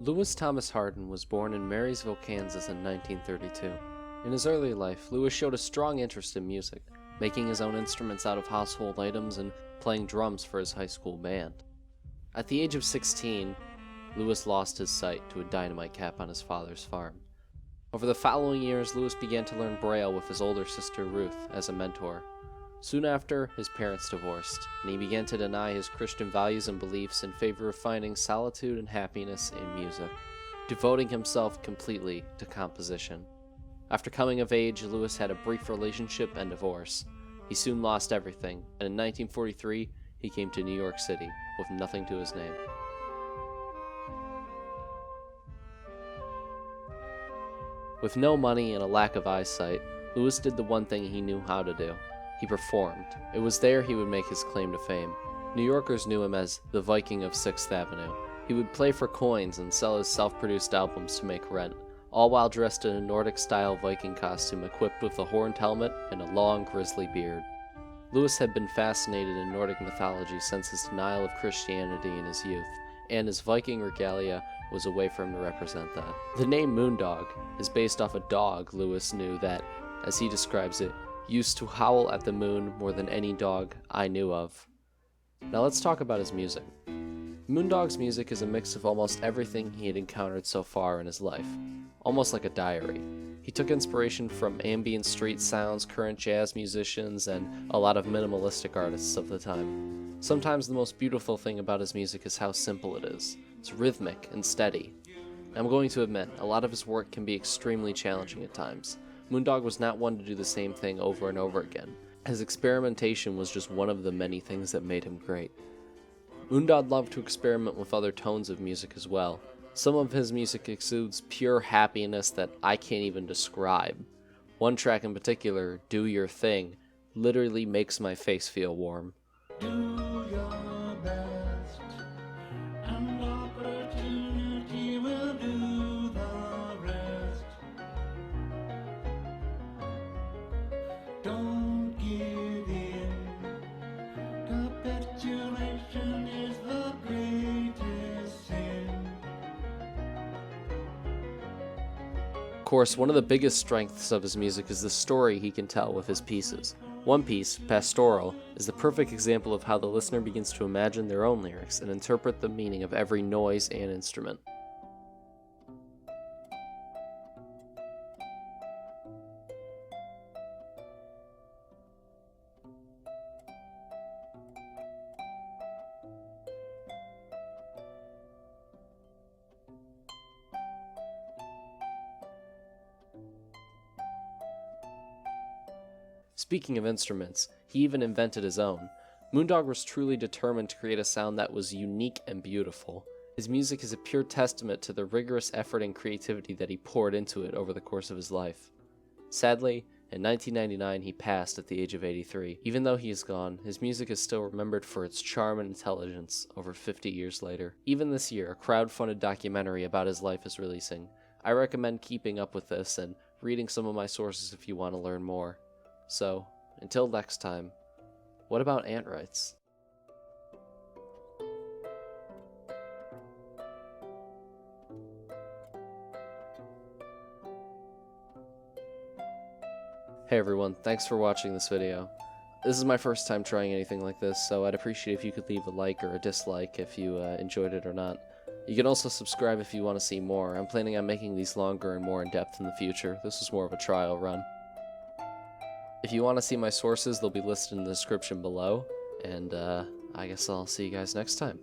Lewis Thomas Hardin was born in Marysville, Kansas in 1932. In his early life, Lewis showed a strong interest in music, making his own instruments out of household items and playing drums for his high school band. At the age of 16, Lewis lost his sight to a dynamite cap on his father's farm. Over the following years, Lewis began to learn Braille with his older sister Ruth as a mentor. Soon after, his parents divorced, and he began to deny his Christian values and beliefs in favor of finding solitude and happiness in music, devoting himself completely to composition. After coming of age, Lewis had a brief relationship and divorce. He soon lost everything, and in 1943, he came to New York City with nothing to his name. With no money and a lack of eyesight, Lewis did the one thing he knew how to do. He performed. It was there he would make his claim to fame. New Yorkers knew him as the Viking of 6th Avenue. He would play for coins and sell his self-produced albums to make rent, all while dressed in a Nordic-style Viking costume equipped with a horned helmet and a long, grizzly beard. Lewis had been fascinated in Nordic mythology since his denial of Christianity in his youth, and his Viking regalia was a way for him to represent that. The name Moondog is based off a dog Lewis knew that, as he describes it, used to howl at the moon more than any dog I knew of. Now let's talk about his music. Moondog's music is a mix of almost everything he had encountered so far in his life, almost like a diary. He took inspiration from ambient street sounds, current jazz musicians, and a lot of minimalistic artists of the time. Sometimes the most beautiful thing about his music is how simple it is. It's rhythmic and steady. I'm going to admit, a lot of his work can be extremely challenging at times. Moondog was not one to do the same thing over and over again. His experimentation was just one of the many things that made him great. Moondog loved to experiment with other tones of music as well. Some of his music exudes pure happiness that I can't even describe. One track in particular, Do Your Thing, literally makes my face feel warm. Do your best, and opportunity will do the rest. Don't give in. Capitulation is the greatest sin. Of course, one of the biggest strengths of his music is the story he can tell with his pieces. One piece, Pastoral, is the perfect example of how the listener begins to imagine their own lyrics and interpret the meaning of every noise and instrument. Speaking of instruments, he even invented his own. Moondog was truly determined to create a sound that was unique and beautiful. His music is a pure testament to the rigorous effort and creativity that he poured into it over the course of his life. Sadly, in 1999 he passed at the age of 83. Even though he is gone, his music is still remembered for its charm and intelligence over 50 years later. Even this year, a crowd-funded documentary about his life is releasing. I recommend keeping up with this and reading some of my sources if you want to learn more. So, until next time, what about ant rights? Hey everyone, thanks for watching this video. This is my first time trying anything like this, so I'd appreciate if you could leave a like or a dislike if you enjoyed it or not. You can also subscribe if you want to see more. I'm planning on making these longer and more in-depth in the future. This was more of a trial run. If you want to see my sources, they'll be listed in the description below, and I guess I'll see you guys next time.